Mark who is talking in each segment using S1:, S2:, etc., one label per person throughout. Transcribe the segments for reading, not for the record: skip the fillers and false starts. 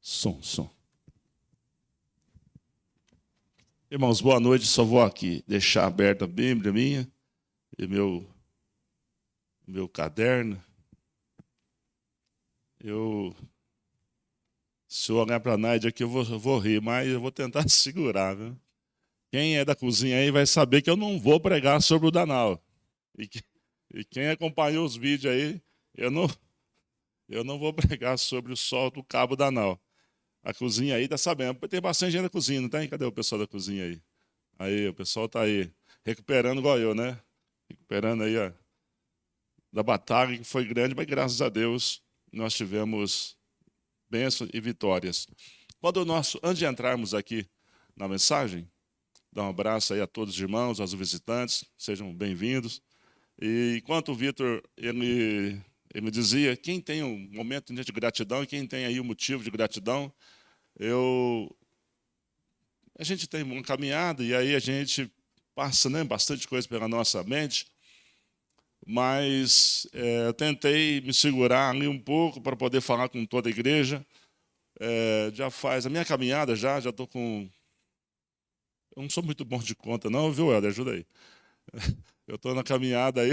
S1: Som. Irmãos, boa noite. Só vou aqui deixar aberta a Bíblia minha e meu caderno. Se eu olhar para a Nádia aqui, eu vou rir, mas eu vou tentar segurar, viu? Quem é da cozinha aí vai saber que eu não vou pregar sobre o Danal. E quem acompanhou os vídeos aí, eu não vou pregar sobre o sol do cabo Danal. A cozinha aí tá sabendo. Tem bastante gente na cozinha, não tem? Cadê o pessoal da cozinha aí? Aí, o pessoal tá aí, recuperando igual eu, né? Recuperando aí, ó, da batalha que foi grande, mas graças a Deus nós tivemos bênçãos e vitórias. Antes de entrarmos aqui na mensagem, dar um abraço aí a todos os irmãos, aos visitantes, sejam bem-vindos. E enquanto o Vitor, ele dizia, quem tem um momento de gratidão e quem tem aí um motivo de gratidão, a gente tem uma caminhada e aí a gente passa, né, bastante coisa pela nossa mente, mas eu tentei me segurar ali um pouco para poder falar com toda a igreja. Já faz a minha caminhada, já estou com... Eu não sou muito bom de conta não, viu, Helder? Ajuda aí. Eu estou na caminhada aí,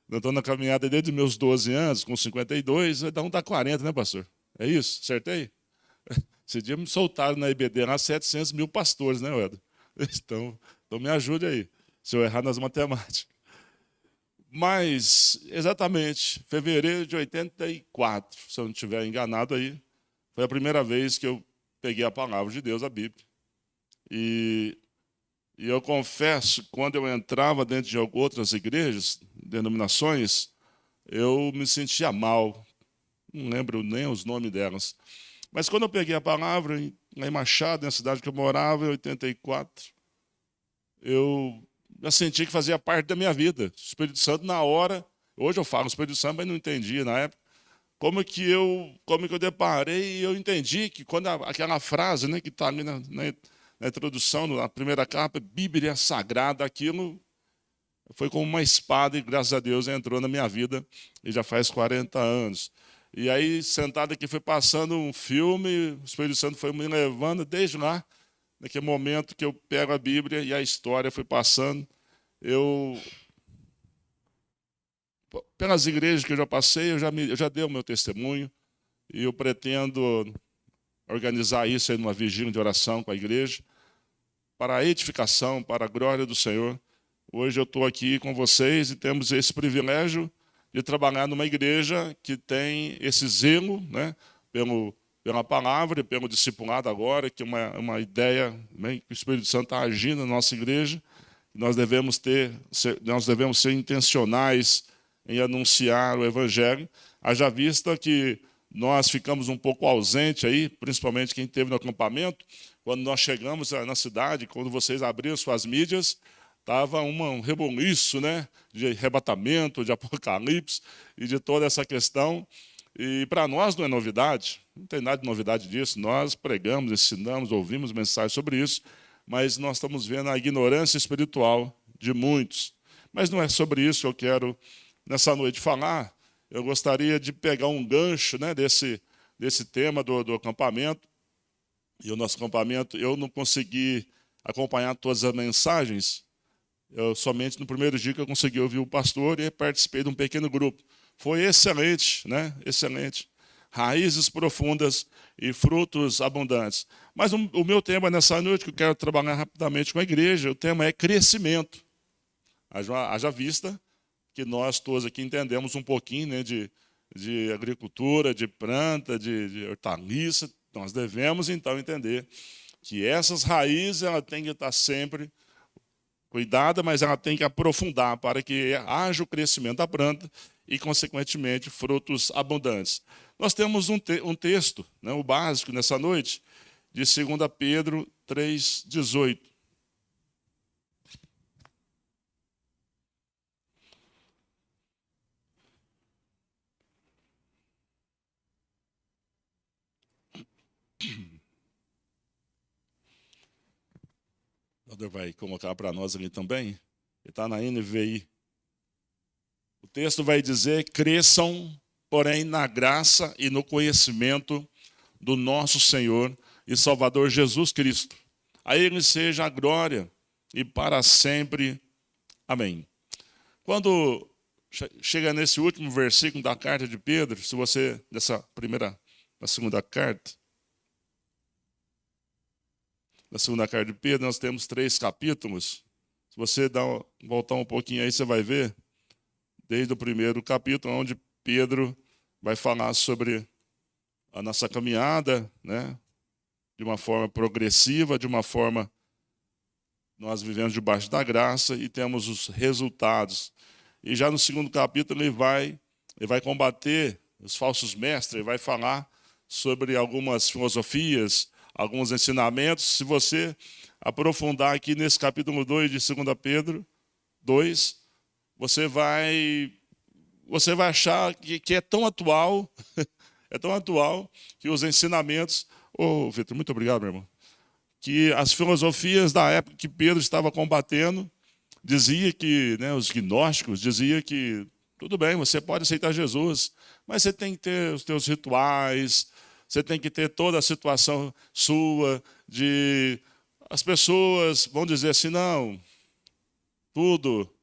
S1: eu estou na caminhada desde meus 12 anos, com 52, então dá 40, né, pastor? É isso? Acertei? Esse dia me soltaram na IBD lá 700 mil pastores, né, Helder? Então me ajude aí, se eu errar nas matemáticas. Mas, exatamente, fevereiro de 84, se eu não estiver enganado aí, foi a primeira vez que eu peguei a palavra de Deus, a Bíblia. E eu confesso, quando eu entrava dentro de outras igrejas, denominações, eu me sentia mal. Não lembro nem os nomes delas. Mas quando eu peguei a palavra, lá em Machado, na cidade que eu morava, em 84, eu já senti que fazia parte da minha vida. O Espírito Santo, na hora, hoje eu falo Espírito Santo, mas não entendia na época, como que eu deparei e eu entendi que quando aquela frase, né, que está ali na introdução, na primeira capa, Bíblia Sagrada, aquilo foi como uma espada e, graças a Deus, entrou na minha vida e já faz 40 anos. E aí, sentado aqui, foi passando um filme, o Espírito Santo foi me levando desde lá, naquele momento que eu pego a Bíblia e a história foi passando. Pelas igrejas que eu já passei, eu já dei o meu testemunho e eu pretendo organizar isso aí numa vigília de oração com a igreja, para a edificação, para a glória do Senhor. Hoje eu estou aqui com vocês e temos esse privilégio de trabalhar numa igreja que tem esse zelo, né, pela palavra e pelo discipulado agora, que é uma ideia, né, que o Espírito Santo está agindo na nossa igreja. Nós devemos ser intencionais em anunciar o Evangelho, haja vista que nós ficamos um pouco ausentes aí, principalmente quem esteve no acampamento. Quando nós chegamos na cidade, quando vocês abriram suas mídias, estava um reboliço, né, de arrebatamento, de apocalipse e de toda essa questão. E para nós não é novidade, não tem nada de novidade disso. Nós pregamos, ensinamos, ouvimos mensagens sobre isso, mas nós estamos vendo a ignorância espiritual de muitos. Mas não é sobre isso que eu quero, nessa noite, falar. Eu gostaria de pegar um gancho, né, desse tema do acampamento. E o nosso acampamento, eu não consegui acompanhar todas as mensagens. Somente no primeiro dia que eu consegui ouvir o pastor e participei de um pequeno grupo. Foi excelente, né? Excelente. Raízes profundas e frutos abundantes. Mas o meu tema nessa noite, que eu quero trabalhar rapidamente com a igreja, o tema é crescimento. Haja vista que nós todos aqui entendemos um pouquinho, né, de agricultura, de planta, de hortaliça. Nós devemos, então, entender que essas raízes ela tem que estar sempre cuidada, mas ela tem que aprofundar para que haja o crescimento da planta e, consequentemente, frutos abundantes. Nós temos um texto, né, o básico, nessa noite, de 2 Pedro 3,18. O Helder vai colocar para nós ali também. Ele está na NVI. O texto vai dizer: cresçam, porém, na graça e no conhecimento do nosso Senhor e Salvador Jesus Cristo. A Ele seja a glória e para sempre. Amém. Quando chega nesse último versículo da carta de Pedro, se você, da segunda carta de Pedro, nós temos 3 capítulos. Se você voltar um pouquinho aí, você vai ver, desde o primeiro capítulo, onde Pedro vai falar sobre a nossa caminhada, né? De uma forma progressiva, de uma forma nós vivemos debaixo da graça e temos os resultados. E já no segundo capítulo ele vai combater os falsos mestres, ele vai falar sobre algumas filosofias, alguns ensinamentos. Se você aprofundar aqui nesse capítulo 2 de 2 Pedro 2, você vai achar que é tão atual, é tão atual que os ensinamentos... Ô, Vitor, muito obrigado, meu irmão. Que as filosofias da época que Pedro estava combatendo, dizia que, né, os gnósticos diziam que tudo bem, você pode aceitar Jesus, mas você tem que ter os teus rituais, você tem que ter toda a situação sua, de as pessoas vão dizer assim, não, tudo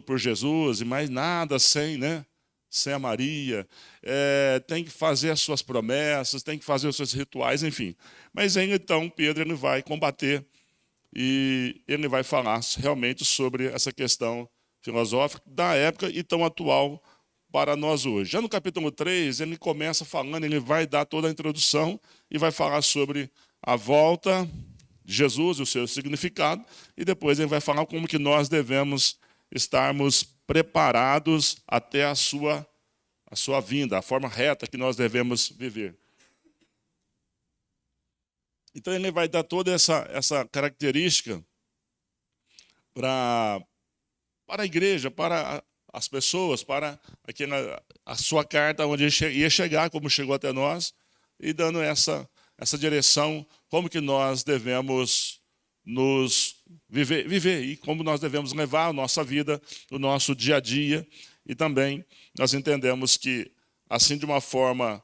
S1: por Jesus e mais nada sem, né? Sem a Maria, tem que fazer as suas promessas, tem que fazer os seus rituais, enfim. Mas aí, então, Pedro ele vai combater e ele vai falar realmente sobre essa questão filosófica da época e tão atual para nós hoje. Já no capítulo 3, ele começa falando, ele vai dar toda a introdução e vai falar sobre a volta de Jesus, o seu significado, e depois ele vai falar como que nós devemos estarmos preparados até a sua vinda, a forma reta que nós devemos viver. Então ele vai dar toda essa característica para a igreja, para as pessoas, para a sua carta, onde ele ia chegar, como chegou até nós, e dando essa direção, como que nós devemos nos viver e como nós devemos levar a nossa vida, o nosso dia a dia. E também nós entendemos que, assim, de uma forma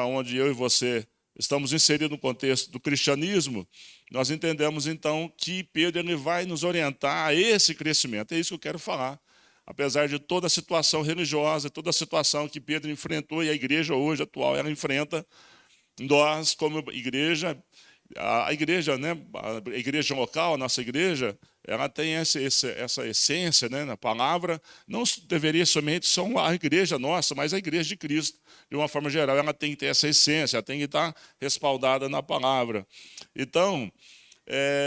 S1: onde eu e você estamos inseridos no contexto do cristianismo, nós entendemos então que Pedro ele vai nos orientar a esse crescimento. É isso que eu quero falar. Apesar de toda a situação religiosa, toda a situação que Pedro enfrentou e a igreja hoje atual ela enfrenta, nós como igreja, a igreja, né, a igreja local, a nossa igreja, ela tem essa essência, né, na palavra. Não deveria somente ser a igreja nossa, mas a igreja de Cristo, de uma forma geral, ela tem que ter essa essência, ela tem que estar respaldada na palavra. Então,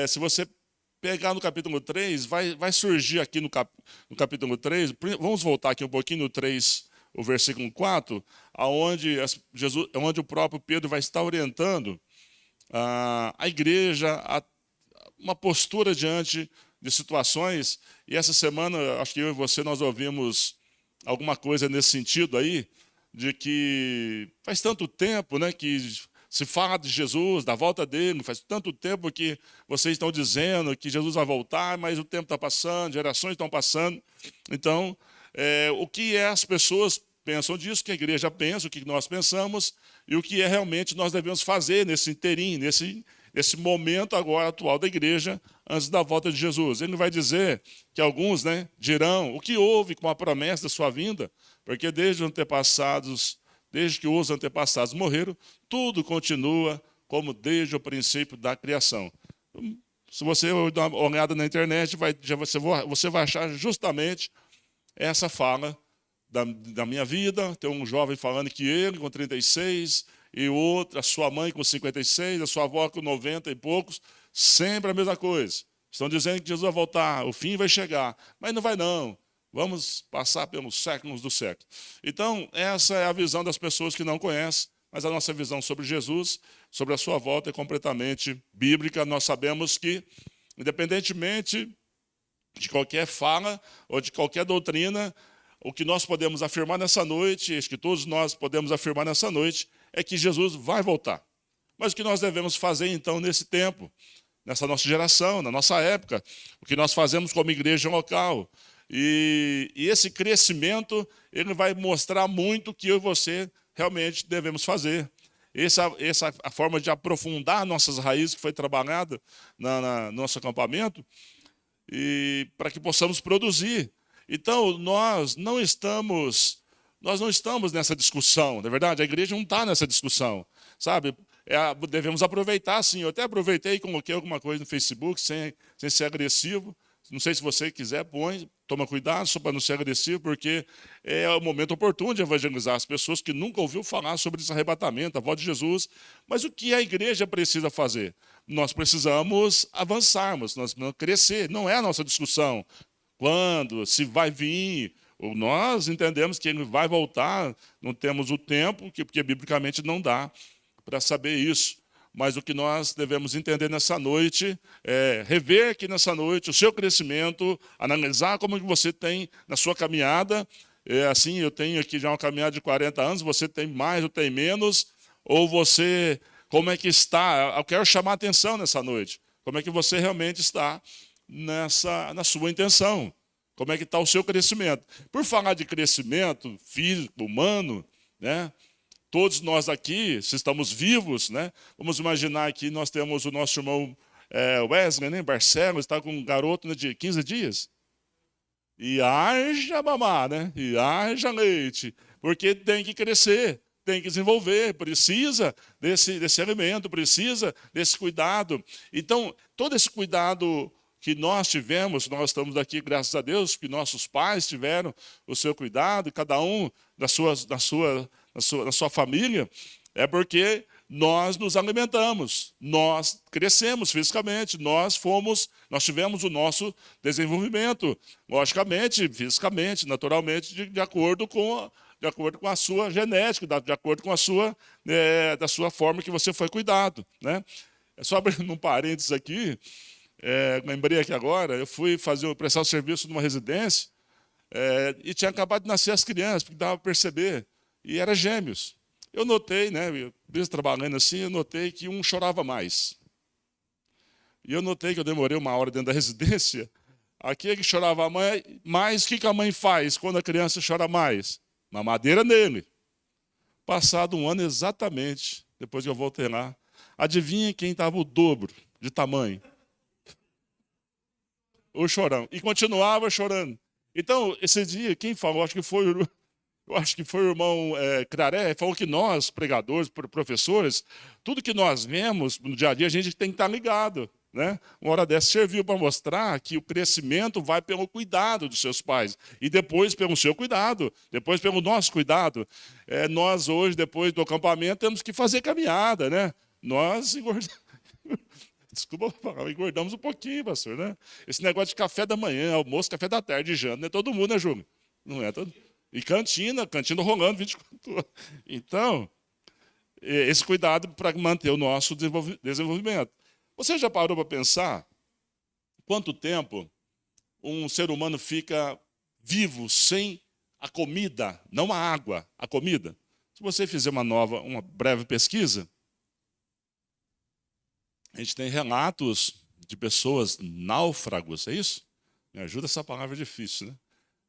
S1: se você pegar no capítulo 3, vai surgir aqui no capítulo 3, vamos voltar aqui um pouquinho no 3, o versículo 4, onde o próprio Pedro vai estar orientando a igreja, uma postura diante de situações. E essa semana, acho que eu e você, nós ouvimos alguma coisa nesse sentido aí, de que faz tanto tempo, né, que se fala de Jesus, da volta dele, faz tanto tempo que vocês estão dizendo que Jesus vai voltar, mas o tempo está passando, gerações estão passando. Então, o que as pessoas pensam disso, o que a igreja pensa, o que nós pensamos, e o que realmente nós devemos fazer nesse interim, nesse momento agora atual da igreja, antes da volta de Jesus. Ele vai dizer que alguns, né, dirão o que houve com a promessa da sua vinda, porque desde que os antepassados morreram, tudo continua como desde o princípio da criação. Se você dar uma olhada na internet, você vai achar justamente essa fala da minha vida. Tem um jovem falando que ele com 36, e outro, a sua mãe com 56, a sua avó com 90 e poucos, sempre a mesma coisa. Estão dizendo que Jesus vai voltar, o fim vai chegar, mas não vai não. Vamos passar pelos séculos do século. Então, essa é a visão das pessoas que não conhecem, mas a nossa visão sobre Jesus, sobre a sua volta, é completamente bíblica. Nós sabemos que, independentemente de qualquer fala ou de qualquer doutrina, o que nós podemos afirmar nessa noite, acho que todos nós podemos afirmar nessa noite, é que Jesus vai voltar. Mas o que nós devemos fazer, então, nesse tempo, nessa nossa geração, na nossa época, o que nós fazemos como igreja local. E esse crescimento, ele vai mostrar muito que eu e você realmente devemos fazer. Essa é a forma de aprofundar nossas raízes que foi trabalhada no nosso acampamento, e para que possamos produzir. Então, nós não estamos nessa discussão, na verdade, a igreja não está nessa discussão, sabe? Devemos aproveitar, sim. Eu até aproveitei e coloquei alguma coisa no Facebook, sem ser agressivo. Não sei se você quiser, toma cuidado só para não ser agressivo, porque é o momento oportuno de evangelizar as pessoas que nunca ouviram falar sobre esse arrebatamento, a volta de Jesus. Mas o que a igreja precisa fazer? Nós precisamos avançarmos, nós precisamos crescer. Não é a nossa discussão. Quando, se vai vir, nós entendemos que ele vai voltar, não temos o tempo, porque biblicamente não dá para saber isso. Mas o que nós devemos entender nessa noite é rever aqui nessa noite o seu crescimento, analisar como você tem na sua caminhada. Assim, eu tenho aqui já uma caminhada de 40 anos, você tem mais ou tem menos, ou você, como é que está? Eu quero chamar a atenção nessa noite. Como é que você realmente está na sua intenção? Como é que está o seu crescimento? Por falar de crescimento físico, humano, né? Todos nós aqui, se estamos vivos, né? Vamos imaginar que nós temos o nosso irmão Wesley, né? Barcelos, está com um garoto, né, de 15 dias. E haja mamar, né? E haja leite, porque tem que crescer, tem que desenvolver, precisa desse alimento, precisa desse cuidado. Então, todo esse cuidado que nós tivemos, nós estamos aqui, graças a Deus, que nossos pais tiveram o seu cuidado, cada um na sua família, é porque nós nos alimentamos, nós crescemos fisicamente, nós tivemos o nosso desenvolvimento, logicamente, fisicamente, naturalmente, de acordo com a sua genética, de acordo com da sua forma que você foi cuidado, né? Só abrindo um parênteses aqui, lembrei aqui agora, eu fui prestar o serviço numa residência, e tinha acabado de nascer as crianças, porque dava para perceber, e eram gêmeos. Eu notei, né, mesmo trabalhando assim, eu notei que um chorava mais. E eu notei que eu demorei 1 hora dentro da residência. Aquele que chorava mais, o que a mãe faz quando a criança chora mais? Mamadeira nele. Passado 1 ano exatamente, depois que eu voltei lá, adivinha quem estava o dobro de tamanho? O chorão. E continuava chorando. Então, esse dia, quem falou? Acho que foi o irmão Claré, falou que nós, pregadores, professores, tudo que nós vemos no dia a dia, a gente tem que estar ligado, né? Uma hora dessa serviu para mostrar que o crescimento vai pelo cuidado dos seus pais, e depois pelo seu cuidado, depois pelo nosso cuidado. Nós hoje, depois do acampamento, temos que fazer caminhada, né? Nós engordamos. Desculpa falar, engordamos um pouquinho, pastor, né? Esse negócio de café da manhã, almoço, café da tarde, janta, não é todo mundo, né, Júlio? Não é todo. E cantina rolando 24 horas. Então, esse cuidado para manter o nosso desenvolvimento. Você já parou para pensar quanto tempo um ser humano fica vivo sem a comida, não a água, a comida? Se você fizer uma breve pesquisa, a gente tem relatos de pessoas náufragos, é isso? Me ajuda, essa palavra difícil, né?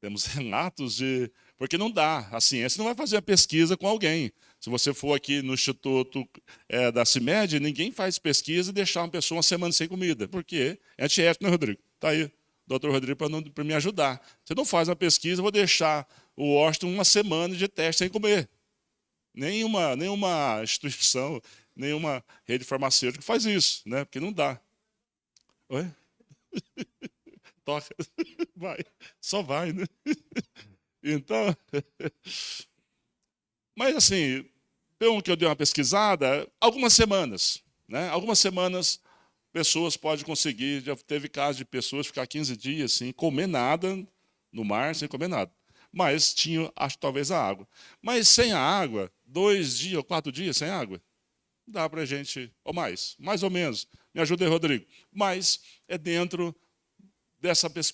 S1: Temos relatos porque não dá, a ciência não vai fazer a pesquisa com alguém. Se você for aqui no Instituto da CIMED, ninguém faz pesquisa e deixar uma pessoa 1 semana sem comida. Por quê? É antiético, né, Rodrigo? Está aí, doutor Rodrigo, para me ajudar. Você não faz uma pesquisa, eu vou deixar o Washington 1 semana de teste sem comer. Nenhuma instituição, nenhuma rede farmacêutica faz isso, né? Porque não dá. Oi? Toca. Vai. Só vai, né? Então, mas assim, pelo que eu dei uma pesquisada, algumas semanas, né? Algumas semanas, pessoas podem conseguir, já teve casos de pessoas ficar 15 dias sem comer nada no mar, sem comer nada. Mas tinha, acho, talvez a água. Mas sem a água, 2 dias ou 4 dias sem água, dá para a gente, ou mais ou menos. Me ajuda aí, Rodrigo. Mas é dentro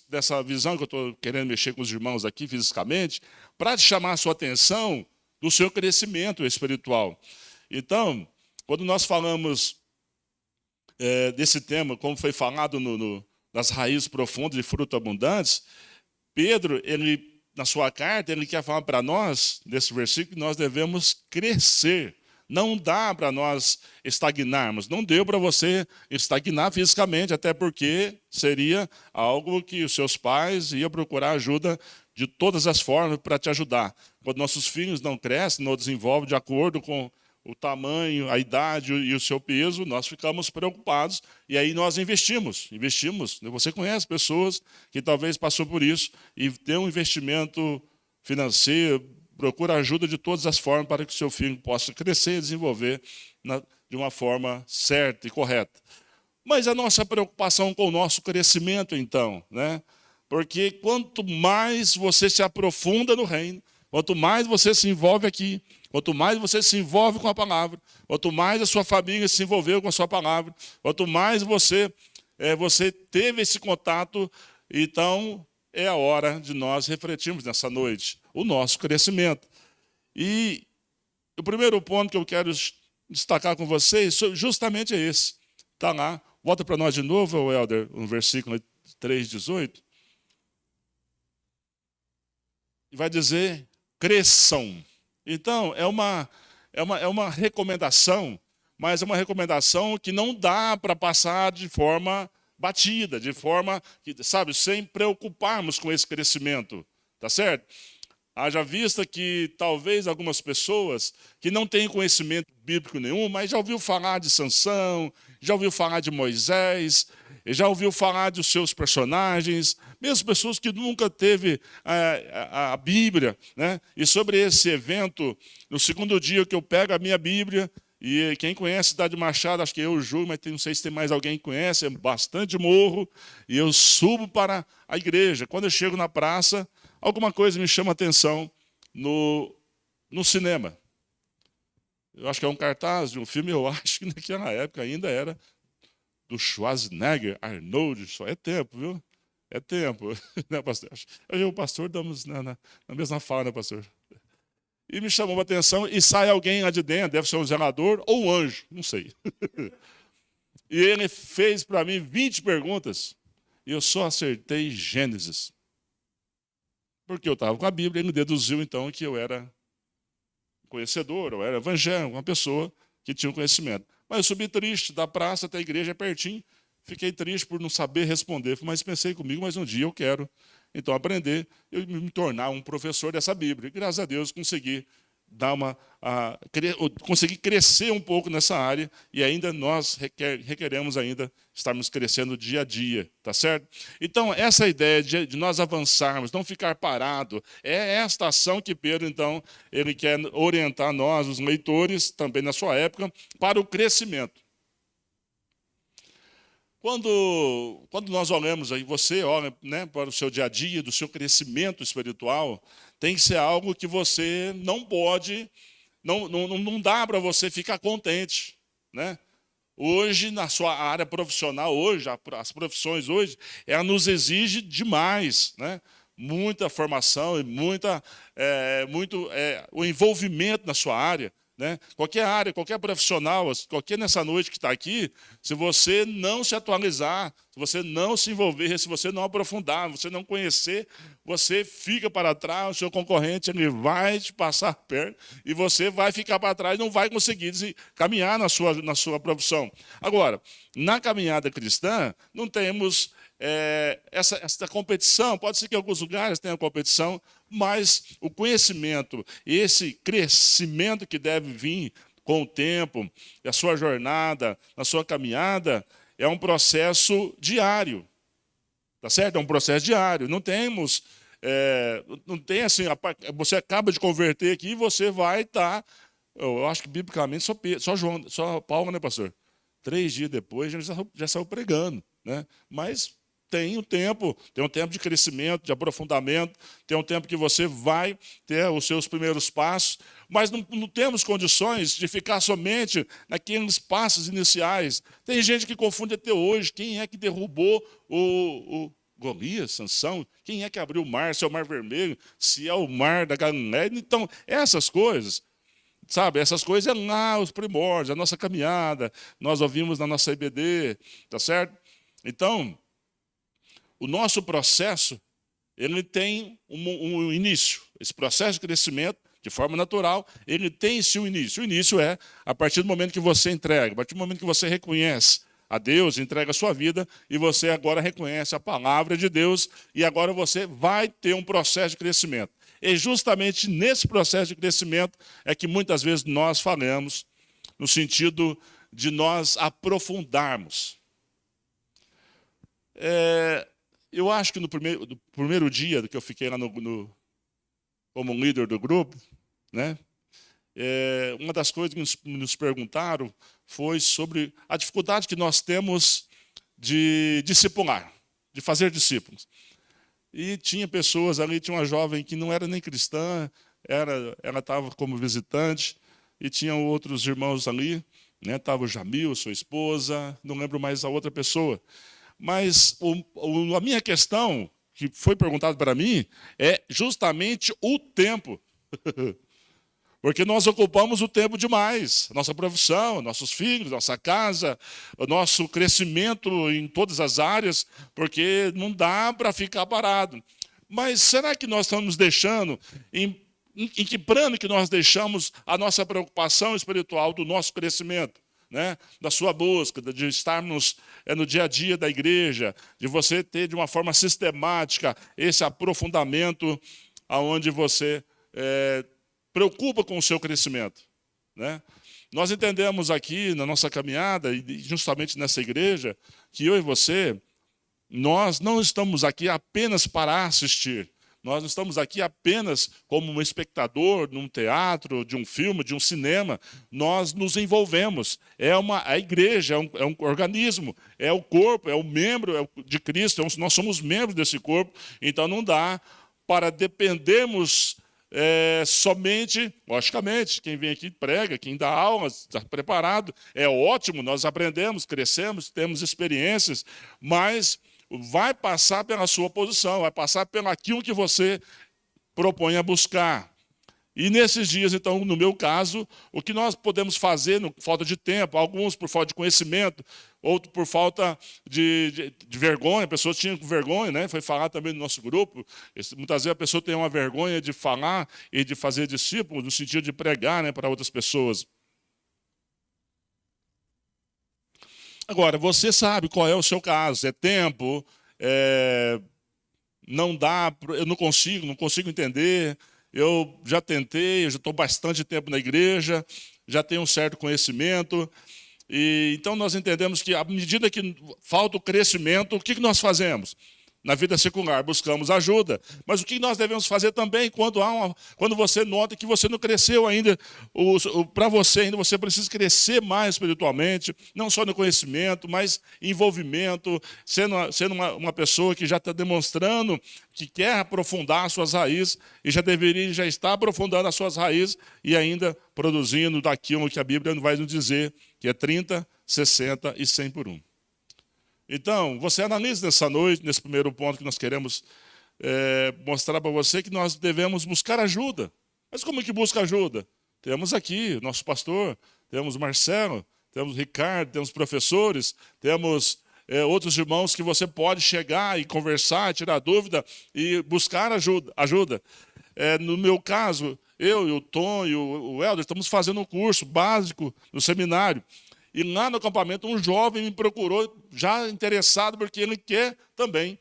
S1: dessa visão que eu estou querendo mexer com os irmãos aqui fisicamente, para chamar a sua atenção do seu crescimento espiritual. Então, quando nós falamos desse tema, como foi falado nas raízes profundas de frutos abundantes, Pedro, ele na sua carta, ele quer falar para nós, nesse versículo, que nós devemos crescer. Não dá para nós estagnarmos. Não deu para você estagnar fisicamente, até porque seria algo que os seus pais iam procurar ajuda de todas as formas para te ajudar. Quando nossos filhos não crescem, não desenvolvem de acordo com o tamanho, a idade e o seu peso, nós ficamos preocupados e aí nós investimos. Você conhece pessoas que talvez passou por isso e tem um investimento financeiro, procura ajuda de todas as formas para que o seu filho possa crescer e desenvolver de uma forma certa e correta. Mas a nossa preocupação com o nosso crescimento, então, né? Porque quanto mais você se aprofunda no reino, quanto mais você se envolve aqui, quanto mais você se envolve com a palavra, quanto mais a sua família se envolveu com a sua palavra, quanto mais você teve esse contato, então é a hora de nós refletirmos nessa noite o nosso crescimento. E o primeiro ponto que eu quero destacar com vocês justamente é esse. Está lá, volta para nós de novo, Helder, no versículo 3:18. E vai dizer, cresçam. Então, é uma recomendação, mas é uma recomendação que não dá para passar de forma batida, de forma que, sabe, sem preocuparmos com esse crescimento, tá certo? Haja vista que talvez algumas pessoas que não têm conhecimento bíblico nenhum, mas já ouviu falar de Sansão, já ouviu falar de Moisés, já ouviu falar dos seus personagens, mesmo pessoas que nunca teve a Bíblia, né? E sobre esse evento, no segundo dia que eu pego a minha Bíblia, e quem conhece Cidade Machado, acho que eu, Júlio, mas não sei se tem mais alguém que conhece, é bastante morro, e eu subo para a igreja. Quando eu chego na praça, alguma coisa me chama a atenção no cinema. Eu acho que é um cartaz de um filme, eu acho que naquela época ainda era do Schwarzenegger, Arnold, só é tempo, viu? É tempo, né, pastor? Eu e o pastor estamos na mesma fala, né, pastor? E me chamou a atenção, e sai alguém lá de dentro, deve ser um zelador ou um anjo, não sei. E ele fez para mim 20 perguntas, e eu só acertei Gênesis. Porque eu estava com a Bíblia, ele deduziu então que eu era conhecedor, eu era evangélico, uma pessoa que tinha um conhecimento. Mas eu subi triste da praça até a igreja, é pertinho. Fiquei triste por não saber responder, mas pensei comigo, mas um dia eu quero então aprender e me tornar um professor dessa Bíblia. E graças a Deus consegui consegui crescer um pouco nessa área e ainda nós requeremos ainda estarmos crescendo dia a dia, tá certo? Então, essa ideia de nós avançarmos, não ficar parado, é esta ação que Pedro, então, ele quer orientar nós, os leitores, também na sua época, para o crescimento. Quando nós olhamos aí, você olha, né, para o seu dia a dia, do seu crescimento espiritual, tem que ser algo que você não pode, não dá para você ficar contente, né? Hoje, na sua área profissional, hoje, as profissões hoje, ela nos exige demais, né? Muita formação e o envolvimento na sua área. Né? Qualquer área, qualquer profissional, qualquer nessa noite que está aqui, se você não se atualizar, se você não se envolver, se você não aprofundar, se você não conhecer, você fica para trás, o seu concorrente ele vai te passar perto e você vai ficar para trás, não vai conseguir caminhar na sua profissão. Agora, na caminhada cristã, não temos essa competição. Pode ser que em alguns lugares tenha competição, mas o conhecimento, esse crescimento que deve vir com o tempo, a sua jornada, a sua caminhada, é um processo diário. Tá certo? É um processo diário. Não temos, não tem assim, você acaba de converter aqui e você vai estar, eu acho que biblicamente só Paulo, né, pastor? 3 dias depois já saiu pregando, né? Mas tem um tempo de crescimento, de aprofundamento, tem um tempo que você vai ter os seus primeiros passos, mas não temos condições de ficar somente naqueles passos iniciais. Tem gente que confunde até hoje quem é que derrubou o Golias, Sansão, quem é que abriu o mar, se é o Mar Vermelho, se é o Mar da Galileia. Então, essas coisas, sabe, essas coisas é lá os primórdios, a nossa caminhada, nós ouvimos na nossa IBD, tá certo? Então, o nosso processo ele tem um início. Esse processo de crescimento, de forma natural, ele tem seu início. O início é a partir do momento que você entrega, a partir do momento que você reconhece a Deus, entrega a sua vida, e você agora reconhece a palavra de Deus, e agora você vai ter um processo de crescimento. E justamente nesse processo de crescimento é que muitas vezes nós falamos, no sentido de nós aprofundarmos. Eu acho que no primeiro dia que eu fiquei lá como líder do grupo, né, uma das coisas que nos perguntaram foi sobre a dificuldade que nós temos de discipular, de fazer discípulos. E tinha pessoas ali, tinha uma jovem que não era nem cristã, ela estava como visitante, e tinha outros irmãos ali, né, estava o Jamil, sua esposa, não lembro mais a outra pessoa. Mas a minha questão, que foi perguntada para mim, é justamente o tempo. Porque nós ocupamos o tempo demais. Nossa profissão, nossos filhos, nossa casa, o nosso crescimento em todas as áreas, porque não dá para ficar parado. Mas será que nós estamos deixando, em que plano que nós deixamos a nossa preocupação espiritual do nosso crescimento? Né, da sua busca, de estarmos no dia a dia da igreja, de você ter de uma forma sistemática esse aprofundamento aonde você preocupa com o seu crescimento. Né? Nós entendemos aqui na nossa caminhada, e justamente nessa igreja, que eu e você, nós não estamos aqui apenas para assistir. Nós não estamos aqui apenas como um espectador num teatro, de um filme, de um cinema. Nós nos envolvemos. A igreja é um organismo, é o corpo, é o membro de Cristo. Nós somos membros desse corpo. Então não dá para dependermos somente, logicamente, quem vem aqui prega, quem dá aula, está preparado. É ótimo, nós aprendemos, crescemos, temos experiências, mas vai passar pela sua posição, vai passar pelo aquilo que você propõe a buscar. E nesses dias, então, no meu caso, o que nós podemos fazer, falta de tempo, alguns por falta de conhecimento, outros por falta de vergonha, pessoas tinham vergonha, né? Foi falar também no nosso grupo, muitas vezes a pessoa tem uma vergonha de falar e de fazer discípulos, no sentido de pregar, né, para outras pessoas. Agora, você sabe qual é o seu caso, é tempo, não dá, eu não consigo entender, eu já tentei, eu já estou bastante tempo na igreja, já tenho um certo conhecimento, e então nós entendemos que à medida que falta o crescimento, o que nós fazemos? Na vida secular, buscamos ajuda. Mas o que nós devemos fazer também quando você nota que você não cresceu ainda, para você ainda você precisa crescer mais espiritualmente, não só no conhecimento, mas em envolvimento, sendo uma pessoa que já está demonstrando que quer aprofundar as suas raízes e já está aprofundando as suas raízes e ainda produzindo daquilo que a Bíblia vai nos dizer, que é 30, 60 e 100 por 1. Então, você analisa nessa noite, nesse primeiro ponto que nós queremos mostrar para você, que nós devemos buscar ajuda. Mas como que busca ajuda? Temos aqui o nosso pastor, temos o Marcelo, temos o Ricardo, temos professores, temos outros irmãos que você pode chegar e conversar, tirar dúvida e buscar ajuda. No meu caso, eu e o Tom e o Helder estamos fazendo um curso básico no seminário. E lá no acampamento, um jovem me procurou, já interessado, porque ele quer também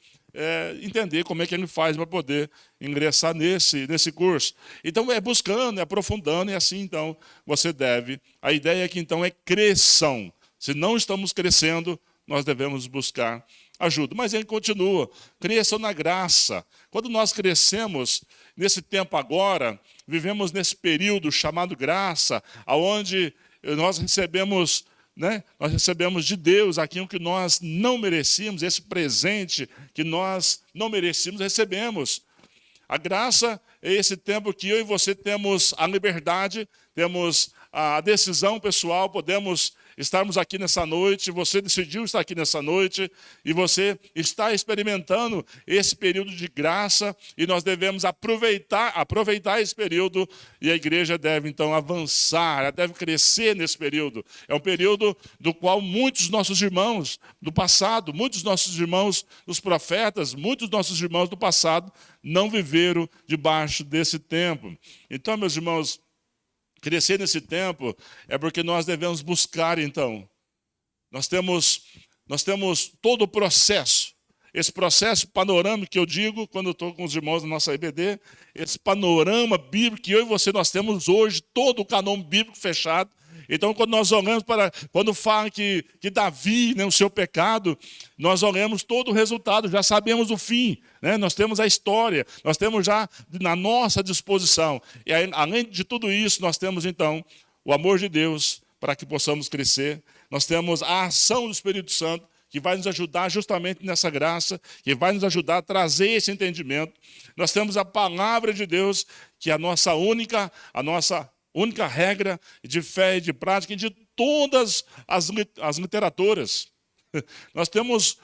S1: entender como é que ele faz para poder ingressar nesse curso. Então, buscando, aprofundando, e assim, então, você deve. A ideia aqui, então, é cresção. Se não estamos crescendo, nós devemos buscar ajuda. Mas ele continua, cresçam na graça. Quando nós crescemos, nesse tempo agora, vivemos nesse período chamado graça, onde nós recebemos... Nós recebemos de Deus aquilo que nós não merecíamos, esse presente que nós não merecíamos, recebemos. A graça é esse tempo que eu e você temos a liberdade, temos a decisão pessoal, podemos estarmos aqui nessa noite, você decidiu estar aqui nessa noite, e você está experimentando esse período de graça, e nós devemos aproveitar esse período, e a igreja deve então avançar, ela deve crescer nesse período. É um período do qual muitos dos nossos irmãos do passado, muitos dos nossos irmãos dos profetas, muitos dos nossos irmãos do passado não viveram debaixo desse tempo. Então, meus irmãos, crescer nesse tempo é porque nós devemos buscar, então. Nós temos todo o processo. Esse processo panorâmico que eu digo, quando eu estou com os irmãos da nossa IBD, esse panorama bíblico que eu e você nós temos hoje, todo o canon bíblico fechado. Então, quando nós olhamos quando fala que Davi, né, o seu pecado, nós olhamos todo o resultado, já sabemos o fim, né? Nós temos a história, nós temos já na nossa disposição. E aí, além de tudo isso, nós temos então o amor de Deus para que possamos crescer. Nós temos a ação do Espírito Santo, que vai nos ajudar justamente nessa graça, que vai nos ajudar a trazer esse entendimento. Nós temos a palavra de Deus, que é a nossa única regra de fé e de prática de todas as literaturas. Nós temos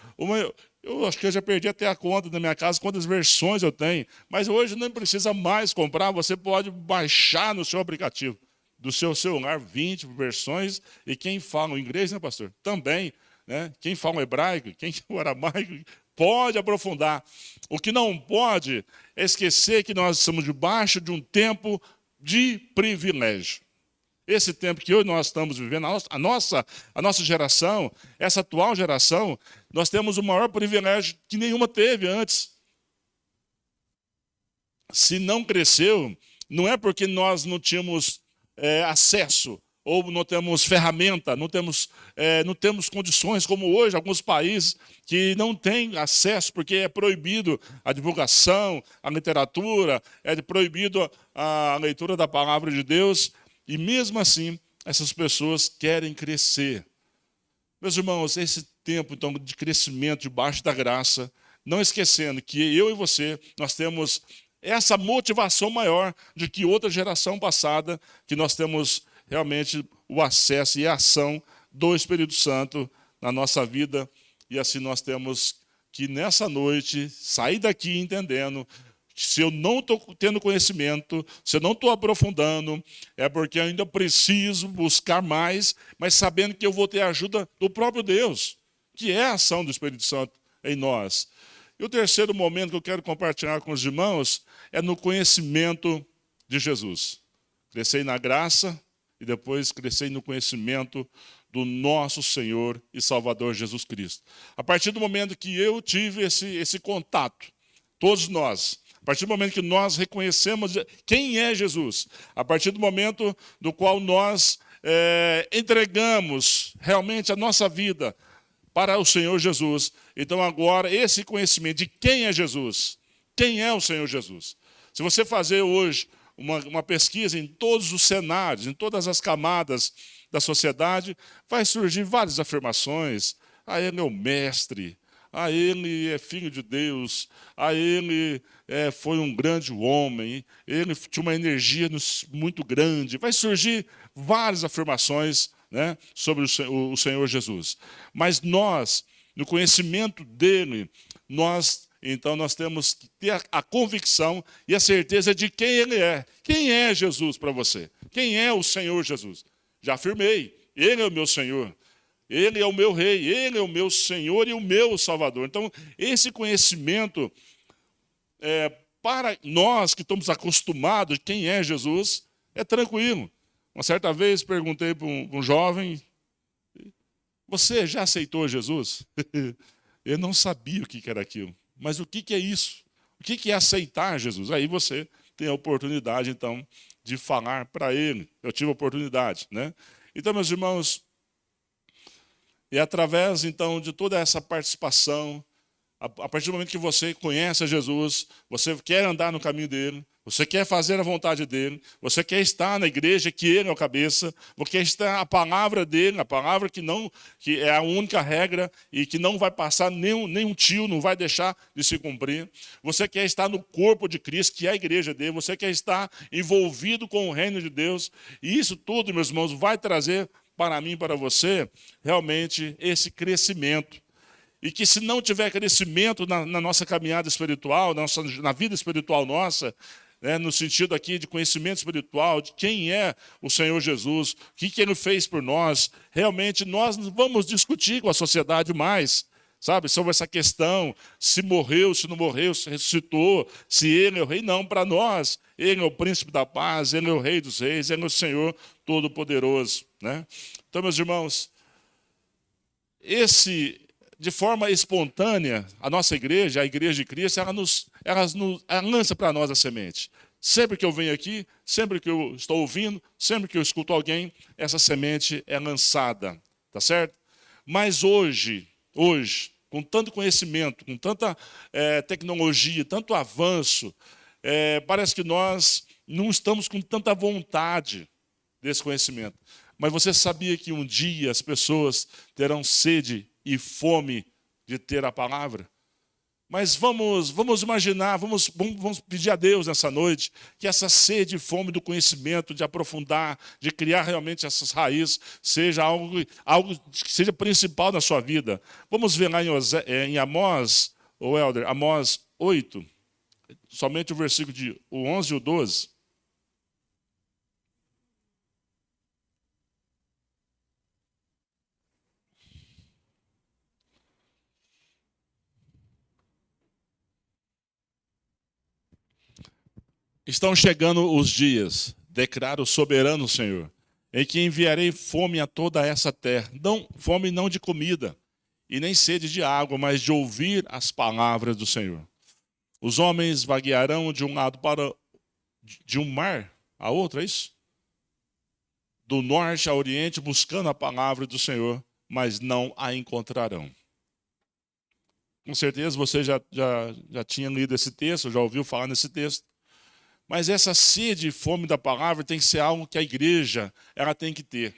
S1: eu acho que eu já perdi até a conta da minha casa, quantas versões eu tenho, mas hoje não precisa mais comprar, você pode baixar no seu aplicativo do seu celular 20 versões, e quem fala o inglês, né, pastor? Também, né? Quem fala o hebraico, quem fala o aramaico, pode aprofundar. O que não pode é esquecer que nós estamos debaixo de um tempo de privilégio. Esse tempo que hoje nós estamos vivendo, a nossa geração, essa atual geração, nós temos o maior privilégio que nenhuma teve antes. Se não cresceu, não é porque nós não tínhamos acesso, ou não temos ferramenta, não temos condições, como hoje, alguns países que não têm acesso, porque é proibido a divulgação, a literatura, é proibido a leitura da palavra de Deus, e mesmo assim, essas pessoas querem crescer. Meus irmãos, esse tempo então, de crescimento debaixo da graça, não esquecendo que eu e você, nós temos essa motivação maior do que outra geração passada, que nós temos realmente o acesso e a ação do Espírito Santo na nossa vida. E assim nós temos que, nessa noite, sair daqui entendendo que se eu não estou tendo conhecimento, se eu não estou aprofundando, é porque eu ainda preciso buscar mais, mas sabendo que eu vou ter a ajuda do próprio Deus, que é a ação do Espírito Santo em nós. E o terceiro momento que eu quero compartilhar com os irmãos é no conhecimento de Jesus. Crescei na graça, e depois crescer no conhecimento do nosso Senhor e Salvador Jesus Cristo. A partir do momento que eu tive esse contato, todos nós, a partir do momento que nós reconhecemos quem é Jesus, a partir do momento do qual nós entregamos realmente a nossa vida para o Senhor Jesus, então agora esse conhecimento de quem é Jesus, quem é o Senhor Jesus. Se você fazer hoje uma pesquisa em todos os cenários, em todas as camadas da sociedade, vai surgir várias afirmações. Ele é o mestre, ele é filho de Deus, ele foi um grande homem, ele tinha uma energia muito grande. Vai surgir várias afirmações, né, sobre o Senhor Jesus. Mas nós, no conhecimento dele, então nós temos que ter a convicção e a certeza de quem ele é. Quem é Jesus para você? Quem é o Senhor Jesus? Já afirmei, ele é o meu Senhor, ele é o meu Rei, ele é o meu Senhor e o meu Salvador. Então, esse conhecimento, para nós que estamos acostumados de quem é Jesus, é tranquilo. Uma certa vez perguntei para um jovem, você já aceitou Jesus? Ele não sabia o que era aquilo. Mas o que é isso? O que é aceitar Jesus? Aí você tem a oportunidade, então, de falar para ele. Eu tive a oportunidade, né? Então, meus irmãos, é através, então, de toda essa participação, a partir do momento que você conhece a Jesus, você quer andar no caminho dele, Você quer fazer a vontade dele, você quer estar na igreja que ele é o cabeça, você quer estar a palavra dele, a palavra que é a única regra e que não vai passar nenhum tio, não vai deixar de se cumprir. Você quer estar no corpo de Cristo, que é a igreja dele, você quer estar envolvido com o reino de Deus. E isso tudo, meus irmãos, vai trazer para mim e para você realmente esse crescimento. E que se não tiver crescimento na nossa caminhada espiritual, na vida espiritual nossa, no sentido aqui de conhecimento espiritual, de quem é o Senhor Jesus, o que Ele fez por nós, realmente nós vamos discutir com a sociedade mais, sabe, sobre essa questão, se morreu, se não morreu, se ressuscitou, se Ele é o Rei. Não, para nós, Ele é o Príncipe da Paz, Ele é o Rei dos Reis, Ele é o Senhor Todo-Poderoso. Então, meus irmãos, de forma espontânea, a nossa igreja, a igreja de Cristo, ela lança para nós a semente. Sempre que eu venho aqui, sempre que eu estou ouvindo, sempre que eu escuto alguém, essa semente é lançada, tá certo? Mas hoje, com tanto conhecimento, com tanta tecnologia, tanto avanço, parece que nós não estamos com tanta vontade desse conhecimento. Mas você sabia que um dia as pessoas terão sede e fome de ter a palavra? Mas vamos imaginar, vamos pedir a Deus nessa noite que essa sede e fome do conhecimento, de aprofundar, de criar realmente essas raízes, seja algo que seja principal na sua vida. Vamos ver lá em Amós, ou Helder, Amós 8, somente o versículo o 11 e o 12. Estão chegando os dias, declara o soberano Senhor, em que enviarei fome a toda essa terra. Não, fome não de comida, e nem sede de água, mas de ouvir as palavras do Senhor. Os homens vaguearão de um lado de um mar a outro, é isso? Do norte ao oriente, buscando a palavra do Senhor, mas não a encontrarão. Com certeza você já tinha lido esse texto, já ouviu falar nesse texto. Mas essa sede e fome da palavra tem que ser algo que a igreja ela tem que ter.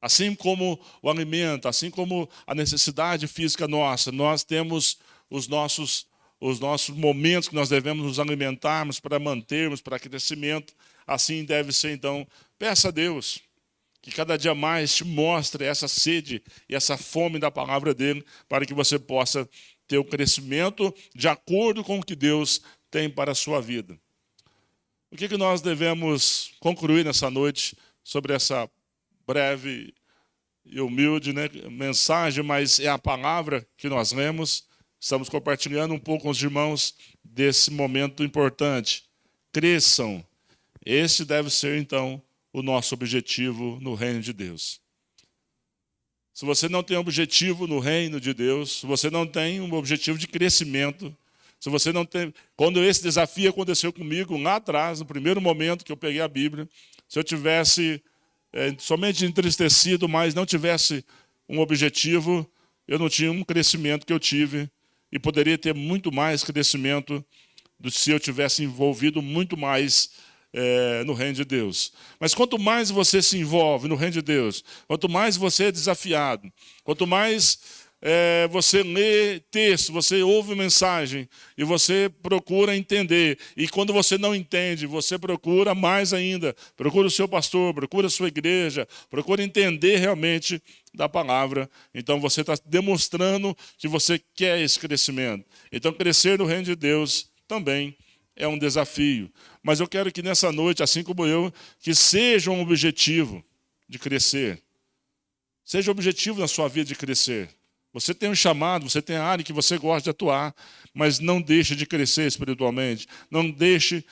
S1: Assim como o alimento, assim como a necessidade física nossa, nós temos os nossos momentos que nós devemos nos alimentarmos para mantermos, para crescimento. Assim deve ser, então. Peça a Deus que cada dia mais te mostre essa sede e essa fome da palavra dele, para que você possa ter o crescimento de acordo com o que Deus tem para a sua vida. O que nós devemos concluir nessa noite sobre essa breve e humilde mensagem, mas é a palavra que nós lemos. Estamos compartilhando um pouco com os irmãos desse momento importante. Cresçam. Esse deve ser, então, o nosso objetivo no reino de Deus. Se você não tem objetivo no reino de Deus, se você não tem um objetivo de crescimento, se você não tem... Quando esse desafio aconteceu comigo lá atrás, no primeiro momento que eu peguei a Bíblia, se eu tivesse somente entristecido, mas não tivesse um objetivo, eu não tinha um crescimento que eu tive e poderia ter muito mais crescimento do que se eu tivesse envolvido muito mais no reino de Deus. Mas quanto mais você se envolve no reino de Deus, quanto mais você é desafiado, quanto mais você lê texto, você ouve mensagem e você procura entender. E quando você não entende, você procura mais ainda. Procura o seu pastor, procura a sua igreja, procura entender realmente da palavra. Então você está demonstrando que você quer esse crescimento. Então crescer no reino de Deus também é um desafio. Mas eu quero que nessa noite, assim como eu, que seja um objetivo de crescer. Seja um objetivo na sua vida de crescer. Você tem um chamado, você tem a área que você gosta de atuar, mas não deixe de crescer espiritualmente. Não deixe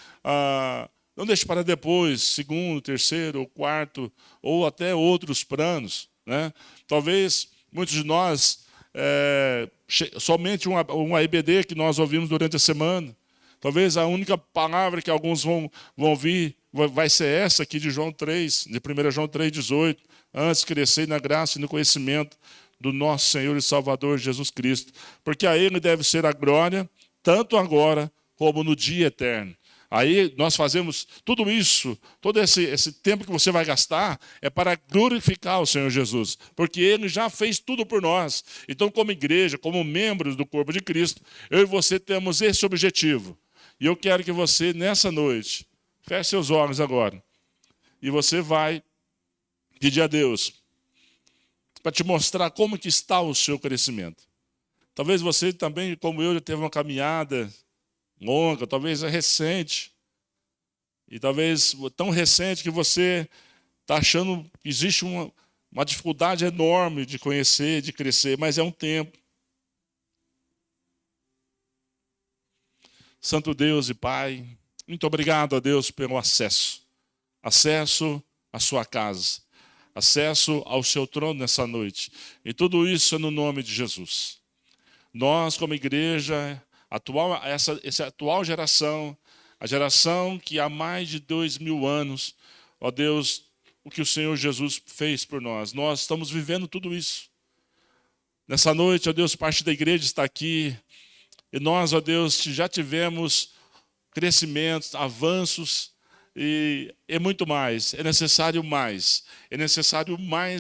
S1: para depois, segundo, terceiro ou quarto, ou até outros planos. Talvez muitos de nós, somente uma EBD que nós ouvimos durante a semana. Talvez a única palavra que alguns vão ouvir vai ser essa aqui de João 3, de 1 João 3,18. Antes crescer na graça e no conhecimento do nosso Senhor e Salvador Jesus Cristo. Porque a Ele deve ser a glória, tanto agora como no dia eterno. Aí nós fazemos tudo isso, todo esse tempo que você vai gastar é para glorificar o Senhor Jesus, porque Ele já fez tudo por nós. Então, como igreja, como membros do corpo de Cristo, eu e você temos esse objetivo. E eu quero que você, nessa noite, feche seus olhos agora. E você vai pedir a Deus para te mostrar como que está o seu crescimento. Talvez você também, como eu, já teve uma caminhada longa, talvez é recente. E talvez tão recente que você está achando que existe uma dificuldade enorme de conhecer, de crescer, mas é um tempo. Santo Deus e Pai, muito obrigado a Deus pelo acesso. Acesso à sua casa. Acesso ao seu trono nessa noite. E tudo isso é no nome de Jesus. Nós, como igreja, essa atual geração, a geração que há mais de 2000 anos, ó Deus, o que o Senhor Jesus fez por nós. Nós estamos vivendo tudo isso. Nessa noite, ó Deus, parte da igreja está aqui. E nós, ó Deus, já tivemos crescimentos, avanços, e é muito mais, é necessário mais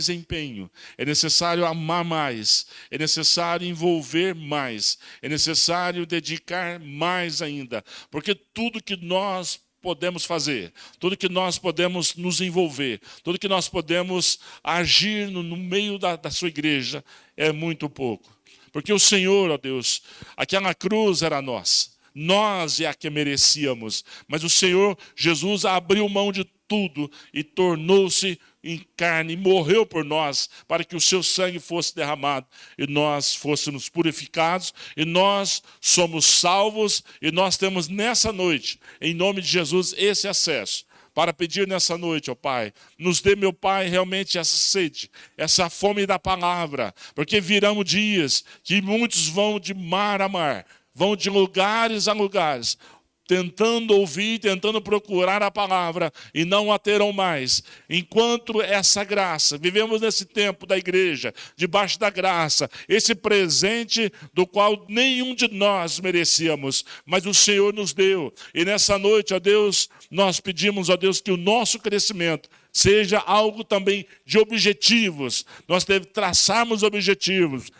S1: empenho, é necessário amar mais, é necessário envolver mais, é necessário dedicar mais ainda, porque tudo que nós podemos fazer, tudo que nós podemos nos envolver, tudo que nós podemos agir no meio da sua igreja é muito pouco, porque o Senhor, ó Deus, aquela cruz era nossa. Nós é a que merecíamos, mas o Senhor Jesus abriu mão de tudo e tornou-se em carne e morreu por nós para que o seu sangue fosse derramado e nós fôssemos purificados e nós somos salvos e nós temos nessa noite, em nome de Jesus, esse acesso. Para pedir nessa noite, ó Pai, nos dê, meu Pai, realmente essa sede, essa fome da palavra, porque virão dias que muitos vão de mar a mar, vão de lugares a lugares, tentando ouvir, tentando procurar a palavra, e não a terão mais. Enquanto essa graça, vivemos nesse tempo da igreja, debaixo da graça, esse presente do qual nenhum de nós merecíamos, mas o Senhor nos deu. E nessa noite, ó Deus, nós pedimos, ó Deus, que o nosso crescimento seja algo também de objetivos. Nós traçarmos objetivos,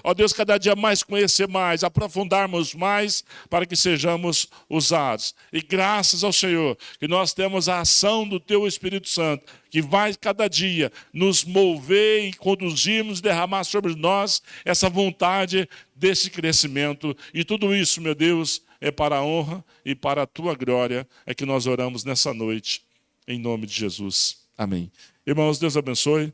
S1: ó Deus, cada dia mais conhecer mais, aprofundarmos mais para que sejamos usados. E graças ao Senhor, que nós temos a ação do Teu Espírito Santo, que vai cada dia nos mover e conduzirmos, derramar sobre nós essa vontade desse crescimento. E tudo isso, meu Deus, é para a honra e para a Tua glória, é que nós oramos nessa noite. Em nome de Jesus. Amém. Irmãos, Deus abençoe.